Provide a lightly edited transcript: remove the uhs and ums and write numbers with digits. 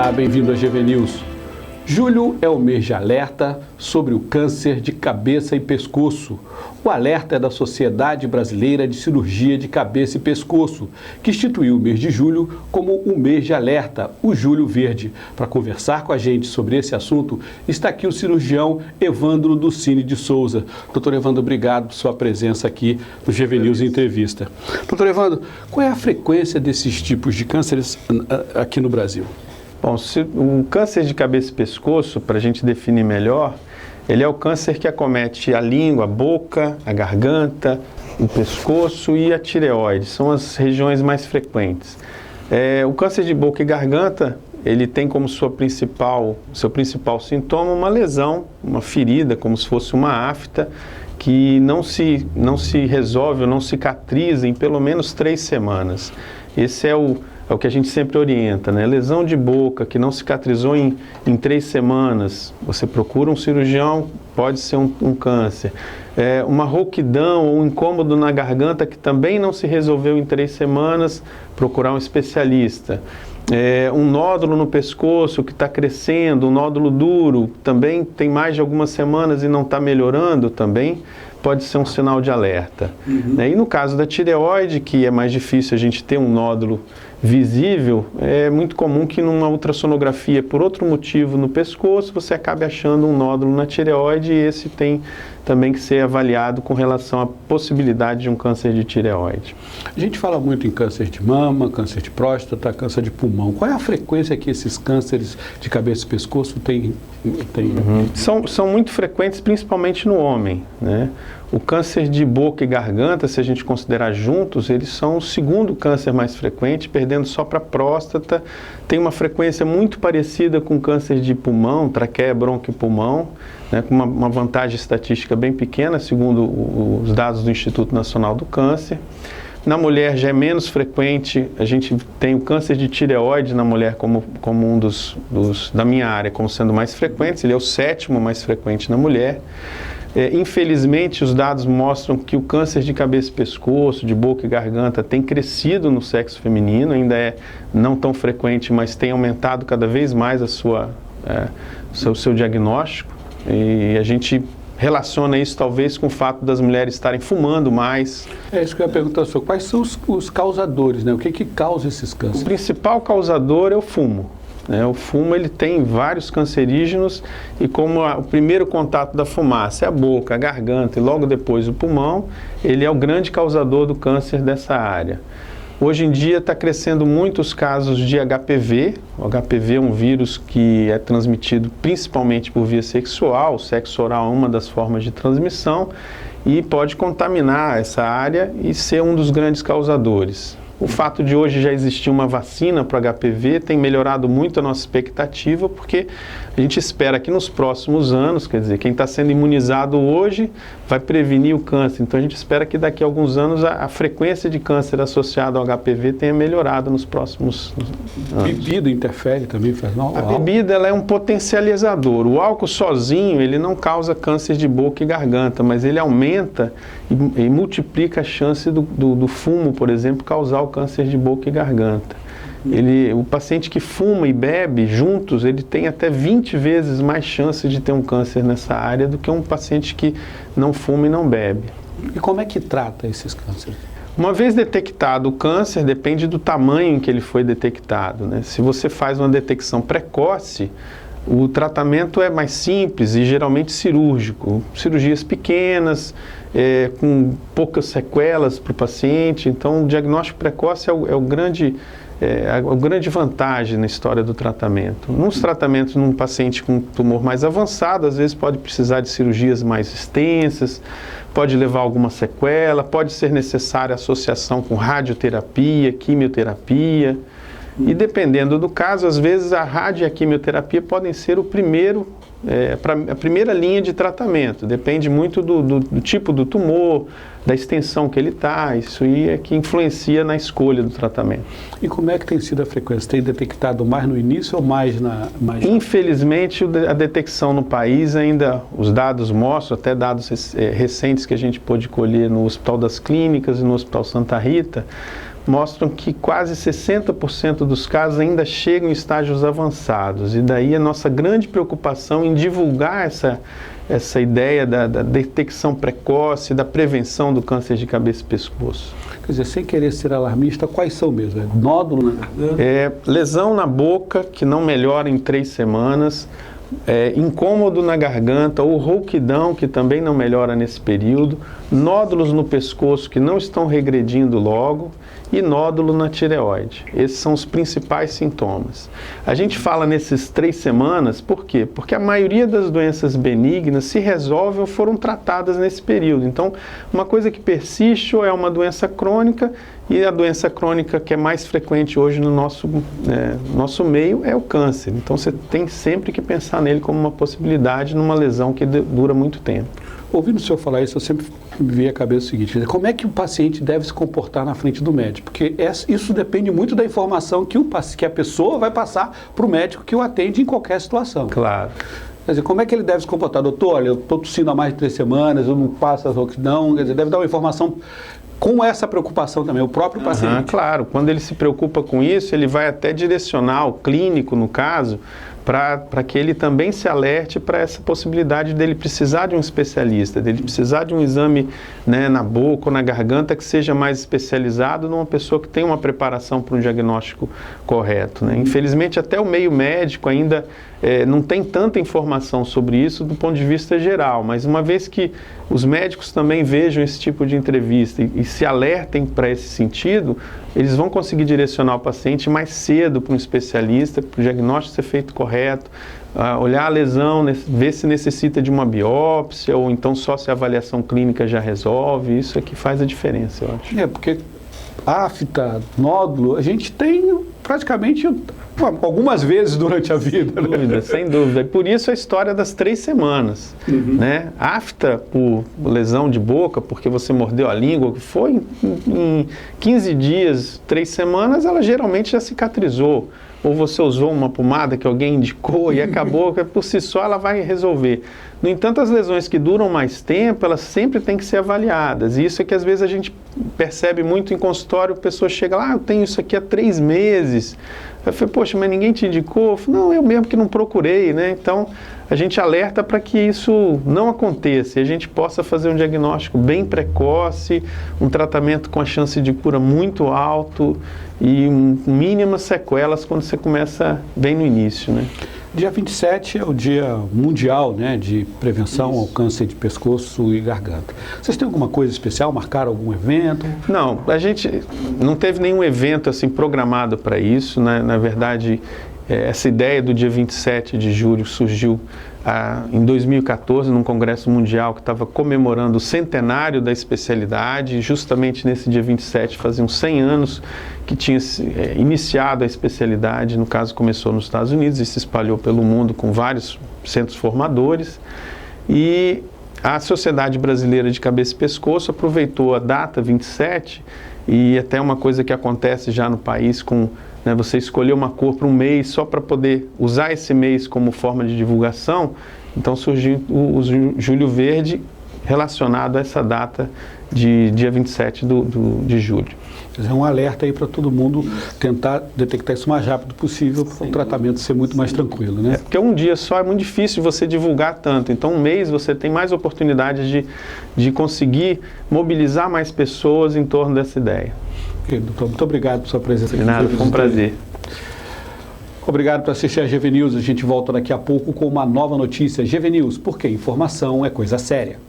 Olá, bem-vindo a GV News. Julho é o mês de alerta sobre o câncer de cabeça e pescoço. O alerta é da Sociedade Brasileira de Cirurgia de Cabeça e Pescoço, que instituiu o mês de julho como o mês de alerta, o Julho Verde. Para conversar com a gente sobre esse assunto, está aqui o cirurgião Evandro Ducini de Souza. Doutor Evandro, obrigado por sua presença aqui no GV News Entrevista. Doutor Evandro, qual é a frequência desses tipos de cânceres aqui no Brasil? Bom, o câncer de cabeça e pescoço, para a gente definir melhor, ele é o câncer que acomete a língua, a boca, a garganta, o pescoço e a tireoide. São as regiões mais frequentes. O câncer de boca e garganta, ele tem como seu principal sintoma uma lesão, uma ferida, como se fosse uma afta, que não se resolve ou não cicatriza em pelo menos 3 semanas. Esse é o que a gente sempre orienta, né? Lesão de boca que não cicatrizou em 3 semanas, você procura um cirurgião, pode ser um câncer. Uma rouquidão ou um incômodo na garganta que também não se resolveu em 3 semanas, procurar um especialista. Um nódulo no pescoço que está crescendo, um nódulo duro, também tem mais de algumas semanas e não está melhorando também, pode ser um sinal de alerta. E no caso da tireoide, que é mais difícil a gente ter um nódulo visível, é muito comum que numa ultrassonografia, por outro motivo no pescoço, você acabe achando um nódulo na tireoide e esse tem também que ser avaliado com relação à possibilidade de um câncer de tireoide. A gente fala muito em câncer de mama, câncer de próstata, câncer de pulmão. Qual é a frequência que esses cânceres de cabeça e pescoço têm? São muito frequentes, principalmente no homem, né? O câncer de boca e garganta, se a gente considerar juntos, eles são o segundo câncer mais frequente, perdendo só para a próstata. Tem uma frequência muito parecida com câncer de pulmão, traqueia, bronco e pulmão, né, com uma vantagem estatística bem pequena, segundo os dados do Instituto Nacional do Câncer. Na mulher já é menos frequente, a gente tem o câncer de tireoide na mulher como um da minha área, como sendo mais frequente, ele é o 7º mais frequente na mulher. Infelizmente, os dados mostram que o câncer de cabeça e pescoço, de boca e garganta, tem crescido no sexo feminino, ainda é não tão frequente, mas tem aumentado cada vez mais o seu diagnóstico. E a gente relaciona isso talvez com o fato das mulheres estarem fumando mais. É isso que eu ia perguntar, senhor. Quais são os causadores, né? O que causa esses cânceres? O principal causador é o fumo. O fumo ele tem vários cancerígenos e como o primeiro contato da fumaça é a boca, a garganta e logo depois o pulmão, ele é o grande causador do câncer dessa área. Hoje em dia está crescendo muitos casos de HPV. O HPV é um vírus que é transmitido principalmente por via sexual, o sexo oral é uma das formas de transmissão e pode contaminar essa área e ser um dos grandes causadores. O fato de hoje já existir uma vacina para o HPV tem melhorado muito a nossa expectativa, porque a gente espera que nos próximos anos, quer dizer, quem está sendo imunizado hoje vai prevenir o câncer. Então a gente espera que daqui a alguns anos a frequência de câncer associada ao HPV tenha melhorado nos próximos anos. Bebida interfere também, faz mal? A bebida ela é um potencializador. O álcool sozinho ele não causa câncer de boca e garganta, mas ele aumenta e multiplica a chance do fumo, por exemplo, causar o câncer de boca e garganta. O paciente que fuma e bebe juntos, ele tem até 20 vezes mais chance de ter um câncer nessa área do que um paciente que não fuma e não bebe. E como é que trata esses cânceres? Uma vez detectado o câncer, depende do tamanho em que ele foi detectado, né? Se você faz uma detecção precoce, o tratamento é mais simples e geralmente cirúrgico. Cirurgias pequenas, com poucas sequelas para o paciente. Então, o diagnóstico precoce é a grande vantagem na história do tratamento. Nos tratamentos num paciente com tumor mais avançado, às vezes pode precisar de cirurgias mais extensas, pode levar alguma sequela, pode ser necessária associação com radioterapia, quimioterapia. E dependendo do caso, às vezes a rádio e a quimioterapia podem ser a primeira linha de tratamento. Depende muito do tipo do tumor, da extensão que ele está. Isso aí é que influencia na escolha do tratamento. E como é que tem sido a frequência? Tem detectado mais no início ou mais Infelizmente, a detecção no país ainda, os dados mostram, até dados recentes que a gente pôde colher no Hospital das Clínicas e no Hospital Santa Rita, mostram que quase 60% dos casos ainda chegam em estágios avançados. E daí a nossa grande preocupação em divulgar essa ideia da detecção precoce, da prevenção do câncer de cabeça e pescoço. Quer dizer, sem querer ser alarmista, quais são mesmo? Nódulo na garganta? Lesão na boca, que não melhora em 3 semanas, incômodo na garganta ou rouquidão, que também não melhora nesse período, nódulos no pescoço que não estão regredindo logo e nódulo na tireoide. Esses são os principais sintomas. A gente fala nesses 3 semanas, por quê? Porque a maioria das doenças benignas se resolvem ou foram tratadas nesse período. Então, uma coisa que persiste ou é uma doença crônica, e a doença crônica que é mais frequente hoje no nosso meio é o câncer. Então, você tem sempre que pensar nele como uma possibilidade numa lesão que dura muito tempo. Ouvindo o senhor falar isso, eu sempre me vi a cabeça o seguinte: como é que o paciente deve se comportar na frente do médico? Porque isso depende muito da informação que a pessoa vai passar para o médico que o atende em qualquer situação. Claro. Quer dizer, como é que ele deve se comportar? Doutor, olha, eu estou tossindo há mais de 3 semanas, eu não passo a rouquidão. Quer dizer, deve dar uma informação com essa preocupação também, o próprio paciente. Claro, quando ele se preocupa com isso, ele vai até direcionar o clínico, no caso, para que ele também se alerte para essa possibilidade dele precisar de um especialista, dele precisar de um exame, né, na boca ou na garganta que seja mais especializado numa pessoa que tem uma preparação para um diagnóstico correto, né? Infelizmente, até o meio médico ainda não tem tanta informação sobre isso do ponto de vista geral, mas uma vez que os médicos também vejam esse tipo de entrevista e se alertem para esse sentido, eles vão conseguir direcionar o paciente mais cedo para um especialista, para o diagnóstico ser feito correto, olhar a lesão, ver se necessita de uma biópsia, ou então só se a avaliação clínica já resolve. Isso é que faz a diferença, eu acho. Porque afta, nódulo, a gente tem praticamente algumas vezes durante a vida. Sem dúvida, sem dúvida. E por isso a história das 3 semanas. Né? Afta por lesão de boca, porque você mordeu a língua, que foi em 15 dias, 3 semanas, ela geralmente já cicatrizou. Ou você usou uma pomada que alguém indicou e acabou, que por si só ela vai resolver. No entanto, as lesões que duram mais tempo, elas sempre têm que ser avaliadas. E isso é que às vezes a gente percebe muito em consultório, a pessoa chega lá, eu tenho isso aqui há 3 meses. Eu falei, poxa, mas ninguém te indicou? Eu falei, não, eu mesmo que não procurei, né? Então, a gente alerta para que isso não aconteça e a gente possa fazer um diagnóstico bem precoce, um tratamento com a chance de cura muito alto e mínimas sequelas quando você começa bem no início, né? Dia 27 é o Dia Mundial, né, de Prevenção ao Câncer de Pescoço e Garganta. Vocês têm alguma coisa especial? Marcaram algum evento? Não, a gente não teve nenhum evento assim programado para isso, né? Na verdade, essa ideia do dia 27 de julho surgiu em 2014, num congresso mundial que estava comemorando o centenário da especialidade. Justamente nesse dia 27, faziam 100 anos que tinha iniciado a especialidade. No caso, começou nos Estados Unidos e se espalhou pelo mundo com vários centros formadores. E a Sociedade Brasileira de Cabeça e Pescoço aproveitou a data 27, e até uma coisa que acontece já no país com... Você escolher uma cor para um mês só para poder usar esse mês como forma de divulgação. Então surgiu o Julho Verde relacionado a essa data de dia 27 de julho. É um alerta aí para todo mundo tentar detectar isso o mais rápido possível para o tratamento ser muito mais tranquilo, né? Porque um dia só é muito difícil você divulgar tanto. Então um mês você tem mais oportunidades de conseguir mobilizar mais pessoas em torno dessa ideia. Ok, doutor, muito obrigado por sua presença aqui. De nada, foi um prazer. Obrigado por assistir a GV News. A gente volta daqui a pouco com uma nova notícia. GV News, porque informação é coisa séria.